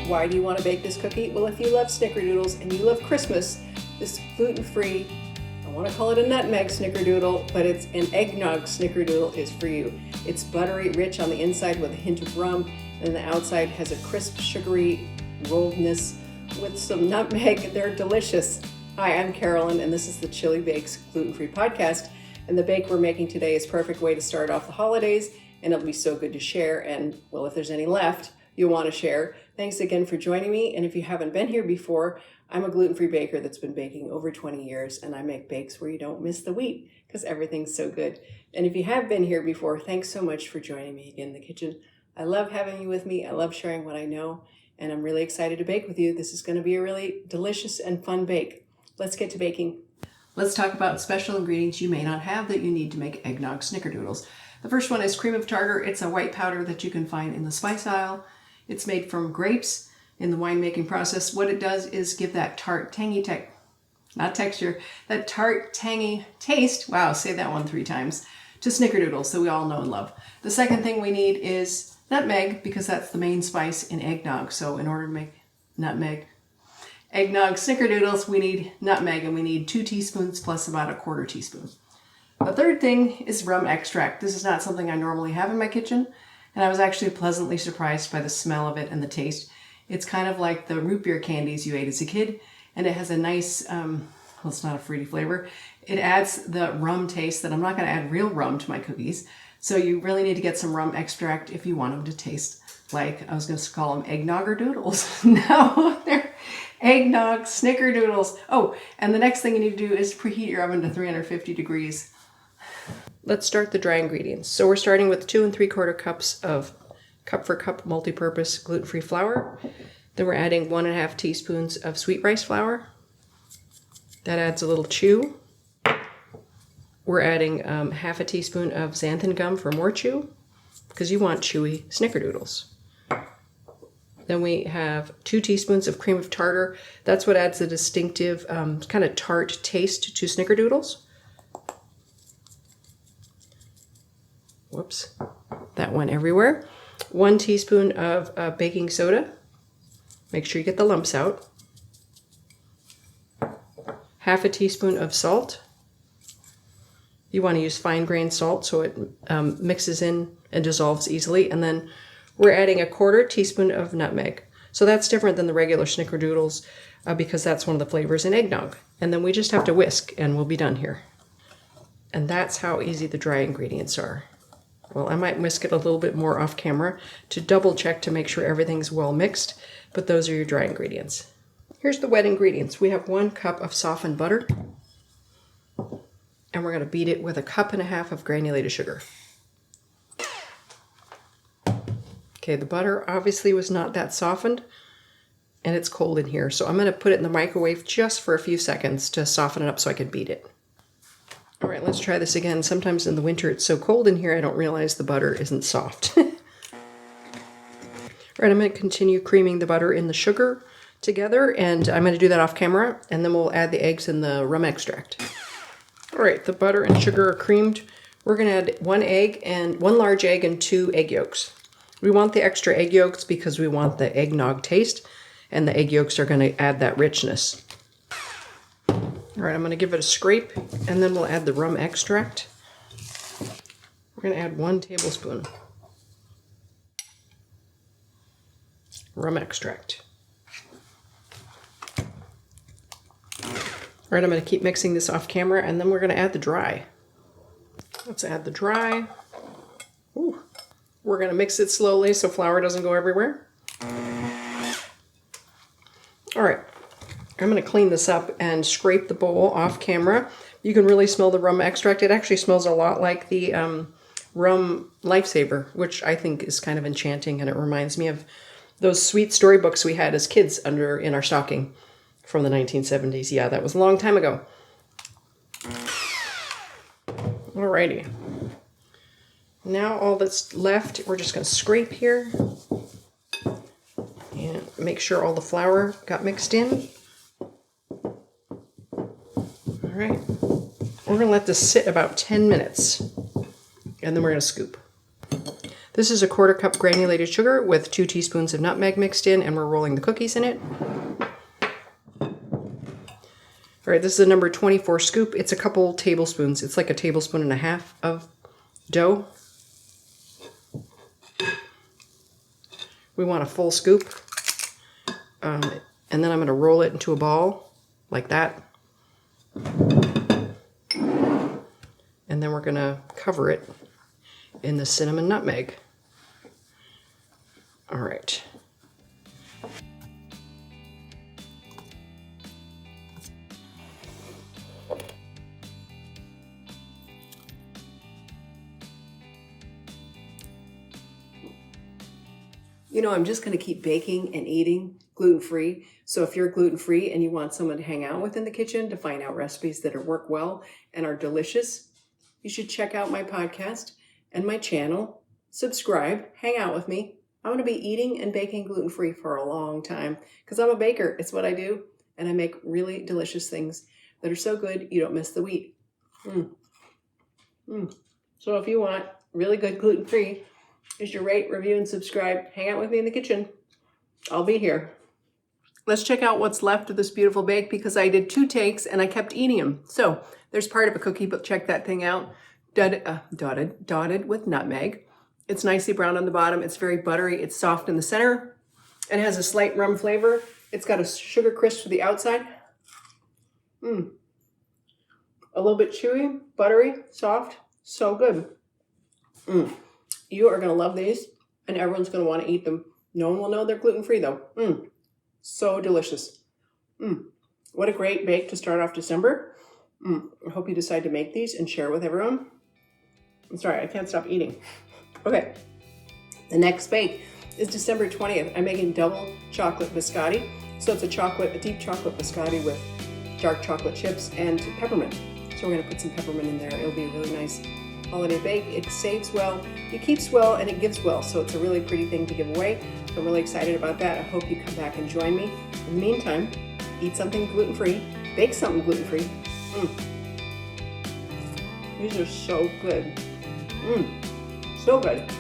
Why do you want to bake this cookie? Well, if you love snickerdoodles and you love Christmas, this gluten-free, I want to call it a nutmeg snickerdoodle, but it's an eggnog snickerdoodle, is for you. It's buttery rich on the inside with a hint of rum, and the outside has a crisp, sugary rolledness with some nutmeg. They're delicious. Hi, I'm Carolyn, and this is the Chili Bakes Gluten-Free Podcast. And the bake we're making today is a perfect way to start off the holidays, and it'll be so good to share. And, well, if there's any left you want to share. Thanks again for joining me. And if you haven't been here before, I'm a gluten-free baker that's been baking over 20 years, and I make bakes where you don't miss the wheat because everything's so good. And if you have been here before, thanks so much for joining me again in the kitchen. I love having you with me. I love sharing what I know, and I'm really excited to bake with you. This is going to be a really delicious and fun bake. Let's get to baking. Let's talk about special ingredients you may not have that you need to make eggnog snickerdoodles. The first one is cream of tartar. It's a white powder that you can find in the spice aisle. It's made from grapes in the winemaking process. What it does is give that tart, tangy that tart, tangy taste, wow, say that one 3 times, to snickerdoodles that we all know and love. The second thing we need is nutmeg, because that's the main spice in eggnog. So in order to make eggnog snickerdoodles, we need nutmeg, and we need 2 teaspoons plus about 1/4 teaspoon. The third thing is rum extract. This is not something I normally have in my kitchen, and I was actually pleasantly surprised by the smell of it and the taste. It's kind of like the root beer candies you ate as a kid, and it has a nice, well, it's not a fruity flavor. It adds the rum taste that I'm not going to add real rum to my cookies. So you really need to get some rum extract if you want them to taste like, I was going to call them eggnog or doodles. No, they're eggnog snickerdoodles. Oh, and the next thing you need to do is preheat your oven to 350 degrees. Let's start the dry ingredients. So we're starting with 2 3/4 cups of Cup4Cup Multipurpose gluten-free flour. Then we're adding 1.5 teaspoons of sweet rice flour. That adds a little chew. We're adding 1/2 teaspoon of xanthan gum for more chew, because you want chewy snickerdoodles. Then we have 2 teaspoons of cream of tartar. That's what adds the distinctive kind of tart taste to snickerdoodles. Whoops, that went everywhere. 1 teaspoon of baking soda. Make sure you get the lumps out. 1/2 teaspoon of salt. You want to use fine grained salt so it mixes in and dissolves easily. And then we're adding 1/4 teaspoon of nutmeg. So that's different than the regular snickerdoodles because that's one of the flavors in eggnog. And then we just have to whisk and we'll be done here. And that's how easy the dry ingredients are. Well, I might whisk it a little bit more off camera to double check to make sure everything's well mixed, but those are your dry ingredients. Here's the wet ingredients. We have 1 cup of softened butter, and we're going to beat it with 1.5 cups of granulated sugar. Okay, the butter obviously was not that softened, and it's cold in here, so I'm going to put it in the microwave just for a few seconds to soften it up so I can beat it. All right, let's try this again. Sometimes in the winter it's so cold in here I don't realize the butter isn't soft. All right, I'm going to continue creaming the butter and the sugar together, and I'm going to do that off camera, and then we'll add the eggs and the rum extract. All right, the butter and sugar are creamed. We're going to add 1 large egg and 2 egg yolks. We want the extra egg yolks because we want the eggnog taste, and the egg yolks are going to add that richness. All right, I'm going to give it a scrape, and then we'll add the rum extract. We're going to add 1 tablespoon rum extract. All right, I'm going to keep mixing this off camera, and then we're going to add the dry. Let's add the dry. Ooh. We're going to mix it slowly so flour doesn't go everywhere. All right. I'm going to clean this up and scrape the bowl off camera. You can really smell the rum extract. It actually smells a lot like the rum lifesaver, which I think is kind of enchanting, and it reminds me of those sweet storybooks we had as kids in our stocking from the 1970s. Yeah, that was a long time ago. Alrighty. Now all that's left, we're just going to scrape here and make sure all the flour got mixed in. All right, we're going to let this sit about 10 minutes, and then we're going to scoop. This is a 1/4 cup granulated sugar with 2 teaspoons of nutmeg mixed in, and we're rolling the cookies in it. All right, this is a number 24 scoop. It's a couple tablespoons. It's like a tablespoon and a half of dough. We want a full scoop. And then I'm going to roll it into a ball like that. And then we're going to cover it in the cinnamon nutmeg. All right. You know, I'm just going to keep baking and eating gluten-free. So if you're gluten-free and you want someone to hang out with in the kitchen to find out recipes that work well and are delicious, you should check out my podcast and my channel. Subscribe, hang out with me. I'm going to be eating and baking gluten-free for a long time because I'm a baker. It's what I do. And I make really delicious things that are so good you don't miss the wheat. So if you want really good gluten-free, you should rate, review, and subscribe. Hang out with me in the kitchen. I'll be here. Let's check out what's left of this beautiful bake because I did 2 takes and I kept eating them. So there's part of a cookie, but check that thing out. Dotted with nutmeg. It's nicely brown on the bottom. It's very buttery. It's soft in the center. It has a slight rum flavor. It's got a sugar crisp to the outside. A little bit chewy, buttery, soft. So good. You are going to love these, and everyone's going to want to eat them. No one will know they're gluten-free, though. So delicious. What a great bake to start off December. I hope you decide to make these and share with everyone. I'm sorry, I can't stop eating. Okay, the next bake is December 20th. I'm making double chocolate biscotti. So it's a deep chocolate biscotti with dark chocolate chips and peppermint. So we're going to put some peppermint in there. It'll be a really nice holiday bake. It saves well, it keeps well, and it gives well. So it's a really pretty thing to give away. So I'm really excited about that. I hope you come back and join me. In the meantime, eat something gluten-free, bake something gluten-free. These are so good. So good.